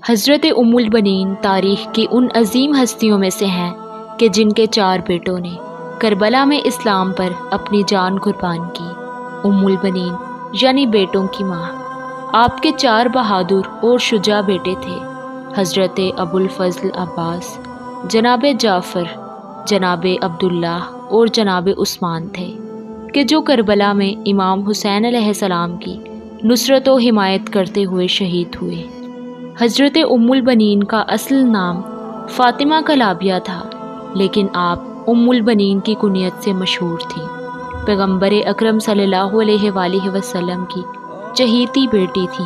हज़रत उम्मुल बनीन तारीख़ की उन अजीम हस्तियों में से हैं कि जिनके 4 बेटों ने करबला में इस्लाम पर अपनी जान कुर्बान की। उम्मुल बनीन यानी बेटों की माँ। आपके 4 बहादुर और शुजा बेटे थे। हज़रत अबुल फ़ज़ल अब्बास, जनाब जाफ़र, जनाब अब्दुल्लाह और जनाब उस्मान थे कि जो करबला में इमाम हुसैन अलैहिस्सलाम की नुसरत व हिमायत करते हुए शहीद हुए। हज़रत उम्मुल बनीन का असल नाम फ़ातिमा कलाबिया था, लेकिन आप उम्मुल बनीन की कुनियत से मशहूर थी। पैगम्बर अकरम सल्लल्लाहु अलैहि वसल्लम की चहीती बेटी थी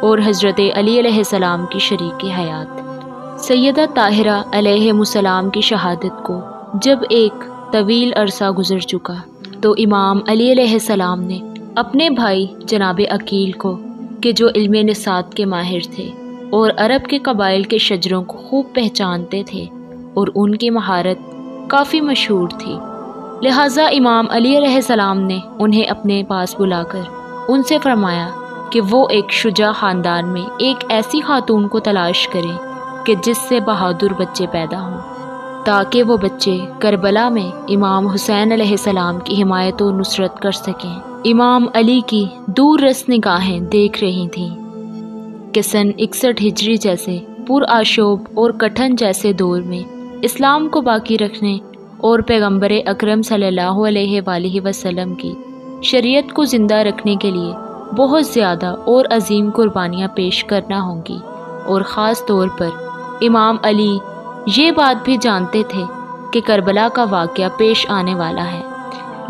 और हज़रत अली अलैहिस्सलाम की शरीक हयात। सैयदा ताहिरा अलैहिस्सलाम की शहादत को जब एक तवील अरसा गुजर चुका तो इमाम अली अलैहिस्सलाम ने अपने भाई जनाब अकील को, कि जो इल्मे निसात के माहिर थे और अरब के कबाइल के शजरों को खूब पहचानते थे और उनकी महारत काफ़ी मशहूर थी, लिहाजा इमाम अली अलैहिस्सलाम ने उन्हें अपने पास बुलाकर उनसे फरमाया कि वो एक शुजा ख़ानदान में एक ऐसी खातून को तलाश करें कि जिससे बहादुर बच्चे पैदा हों, ताकि वो बच्चे करबला में इमाम हुसैन अलैहिस्सलाम की हिमायत और नुसरत कर सकें। इमाम अली की दूररस निगाहें देख रही थीं कि सन 61 हिजरी जैसे पुरआशोब और कठिन जैसे दौर में इस्लाम को बाकी रखने और पैगम्बर अकरम सल्लल्लाहु अलैहि वसल्लम की शरीयत को ज़िंदा रखने के लिए बहुत ज़्यादा और अजीम कुर्बानियाँ पेश करना होंगी। और ख़ास तौर पर इमाम अली ये बात भी जानते थे कि करबला का वाक़या पेश आने वाला है,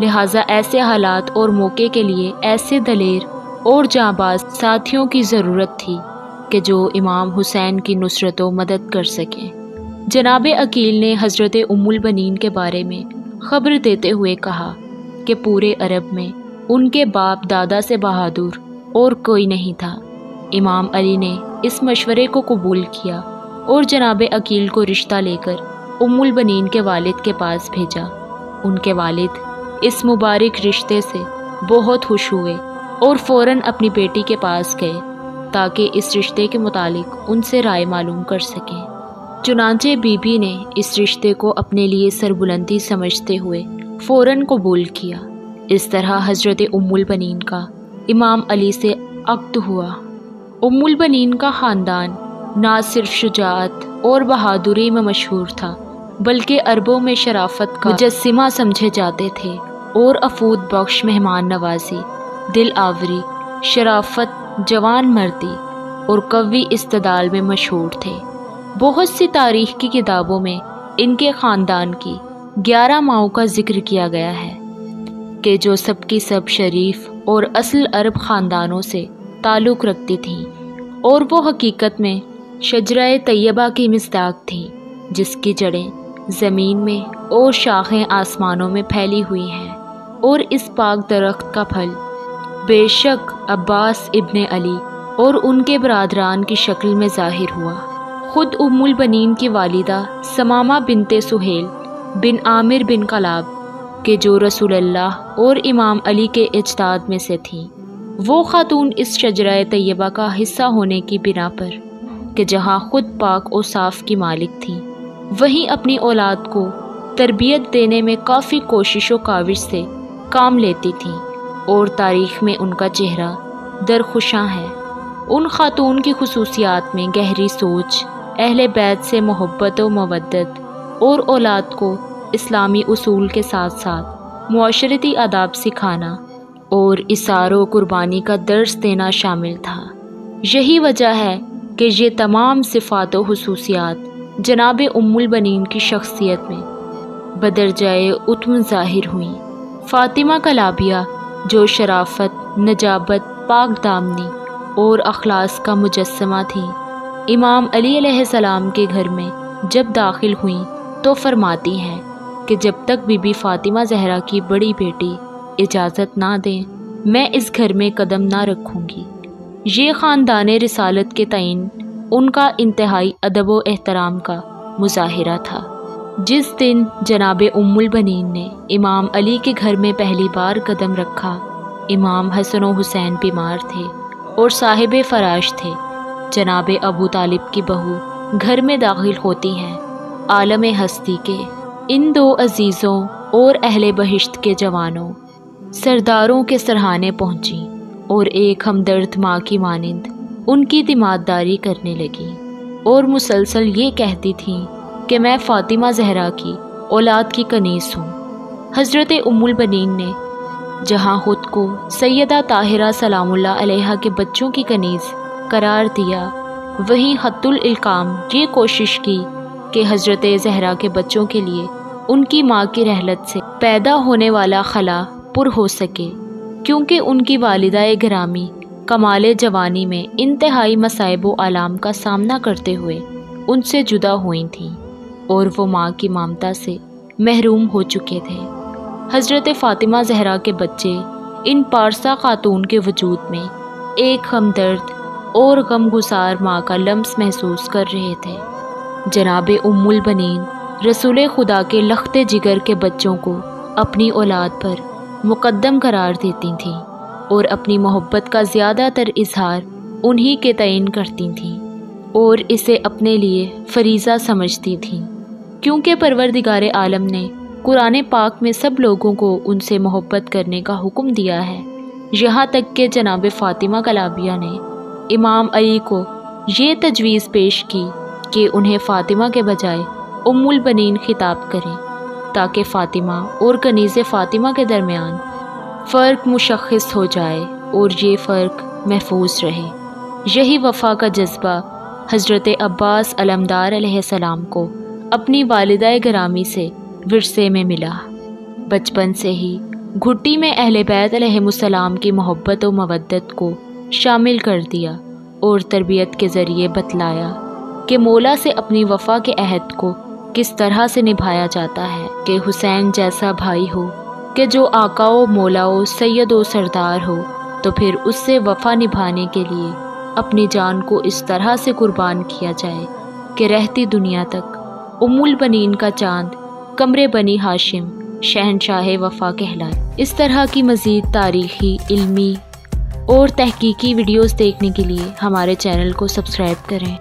लिहाजा ऐसे हालात और मौके के लिए ऐसे दलेर और जांबाज साथियों की ज़रूरत थी कि जो इमाम हुसैन की नुसरत व मदद कर सकें। जनाब अकील ने हज़रत उम्मुल बनीन के बारे में ख़बर देते हुए कहा कि पूरे अरब में उनके बाप दादा से बहादुर और कोई नहीं था। इमाम अली ने इस मशवरे को कबूल किया और जनाब अकील को रिश्ता लेकर उम्मुल बनीन के वालिद के पास भेजा। उनके वालिद इस मुबारक रिश्ते से बहुत खुश हुए और फ़ौरन अपनी बेटी के पास गए ताकि इस रिश्ते के मुतालिक उनसे राय मालूम कर सकें। चुनांचे बीबी ने इस रिश्ते को अपने लिए सरबुलंदी समझते हुए फ़ौरन कबूल किया। इस तरह हज़रत उम्मुल बनीन का इमाम अली से अक़्द हुआ। उम्मुल बनीन का ख़ानदान ना सिर्फ शुजाअत और बहादुरी में मशहूर था, बल्कि अरबों में शराफत का मुजस्सिमा समझे जाते थे और अफूद बख्श मेहमान नवाजी, दिल आवरी, शराफत, जवान मर्दी और कवी इस्तदाल में मशहूर थे। बहुत सी तारीख़ की किताबों में इनके ख़ानदान की 11 माओं का जिक्र किया गया है कि जो सबकी सब शरीफ और असल अरब ख़ानदानों से ताल्लुक़ रखती थीं और वो हकीकत में शजरा तैयबा की मिस्दाक थी, जिसकी जड़ें ज़मीन में और शाखें आसमानों में फैली हुई हैं। और इस पाक दरख्त का फल बेशक अब्बास इब्ने अली और उनके बरादरान की शक्ल में ज़ाहिर हुआ। ख़ुद उम्मुल बनीन की वालिदा समामा बिनते सुहेल बिन आमिर बिन कलाब के जो रसूलुल्लाह और इमाम अली के इज्ताद में से थीं, वो खातून इस शजरा तैयबा का हिस्सा होने की बिना पर कि जहाँ ख़ुद पाक और साफ़ की मालिक थी, वहीं अपनी औलाद को तरबियत देने में काफ़ी कोशिश व काविश से काम लेती थीं और तारीख़ में उनका चेहरा दरख़ुशां है। उन खातून की खुसूसियात में गहरी सोच, अहले बैत से मोहब्बत व मवद्दत और औलाद को इस्लामी उसूल के साथ साथ मुआशरती आदाब सिखाना और इसार व कुर्बानी का दर्स देना शामिल था। यही वजह है कि ये तमाम सिफ़ात व खुसूसियात जनाब उम्मुल बनीन की शख्सियत में बदरजाए उत्म ज़ाहिर हुई। फ़ातिमा कलाबिया जो शराफत, नजाबत, पाक दामनी और अखलास का मुजस्समा थी, इमाम अली अलैहिस्सलाम के घर में जब दाखिल हुई तो फरमाती हैं कि जब तक बीबी फ़ातिमा ज़हरा की बड़ी बेटी इजाज़त ना दें, मैं इस घर में कदम ना रखूँगी। ये ख़ानदान रिसालत के तईन उनका इंतहाई अदब व एहतराम का मुज़ाहिरा था। जिस दिन जनाब उम्मुल बनीन ने इमाम अली के घर में पहली बार कदम रखा, इमाम हसन व हुसैन बीमार थे और साहिब फ़राश थे, जनाब अबू तालिब की बहू घर में दाखिल होती हैं। आलम हस्ती के इन दो अजीज़ों और अहले बहिश्त के जवानों सरदारों के सरहाने पहुँची और एक हमदर्द माँ की मानिंद उनकी दिमागदारी करने लगी और मुसलसल ये कहती थी कि मैं फ़ातिमा ज़हरा की औलाद की कनीज़ हूँ। हज़रत उम्मुल बनीन ने जहाँ खुद को सैयदा ताहिरा सलामुल्लाह अलैहा के बच्चों की कनीज़ करार दिया, वहीं हत्तुल इल्काम ये कोशिश की कि हज़रत ज़हरा के बच्चों के लिए उनकी माँ की रहलत से पैदा होने वाला खला पुर हो सके, क्योंकि उनकी वालिदा गिरामी कमाले जवानी में इंतहाई मसाइब व आलाम का सामना करते हुए उनसे जुदा हुई थीं और वो माँ की ममता से महरूम हो चुके थे। हज़रत फ़ातिमा ज़हरा के बच्चे इन पारसा खातून के वजूद में एक हमदर्द और गमगुसार माँ का लम्स महसूस कर रहे थे। जनाब उम्मुल बनीन रसूल खुदा के लख्ते जिगर के बच्चों को अपनी औलाद पर मुक़द्दम करार देती थीं और अपनी मोहब्बत का ज़्यादातर इजहार उन्हीं के तयन करती थीं और इसे अपने लिए फरीज़ा समझती थीं, क्योंकि परवरदिगार आलम ने कुरान पाक में सब लोगों को उनसे मोहब्बत करने का हुक्म दिया है। यहाँ तक कि जनाब फ़ातिमा कलाबिया ने इमाम अली को ये तजवीज़ पेश की कि उन्हें फ़ातिमा के बजाय उम्मुल बनीन खिताब करें, ताकि फ़ातिमा और कनीज़ फ़ातिमा के दरमियान फ़र्क मुशख़्ख़िस हो जाए और ये फ़र्क महफूज रहे। यही वफ़ा का जज्बा हज़रत अब्बास अलमदार अलैहिस्सलाम को अपनी वालिदा गिरामी से विरसे में मिला। बचपन से ही घुट्टी में अहले बैत अलैहिमुस्सलाम की मोहब्बत व मवद्दत को शामिल कर दिया और तरबियत के ज़रिए बतलाया कि मौला से अपनी वफ़ा के अहद को किस तरह से निभाया जाता है कि हुसैन जैसा भाई हो कि जो आकाओ मौलाओ सैयदो सरदार हो, तो फिर उससे वफ़ा निभाने के लिए अपनी जान को इस तरह से कुर्बान किया जाए कि रहती दुनिया तक उम्मुल बनीन का चाँद कमरे बनी हाशिम शहनशाह वफ़ा कहलाए। इस तरह की मज़ीद तारीख़ी, इल्मी और तहकीकी वीडियोज़ देखने के लिए हमारे चैनल को सब्सक्राइब करें।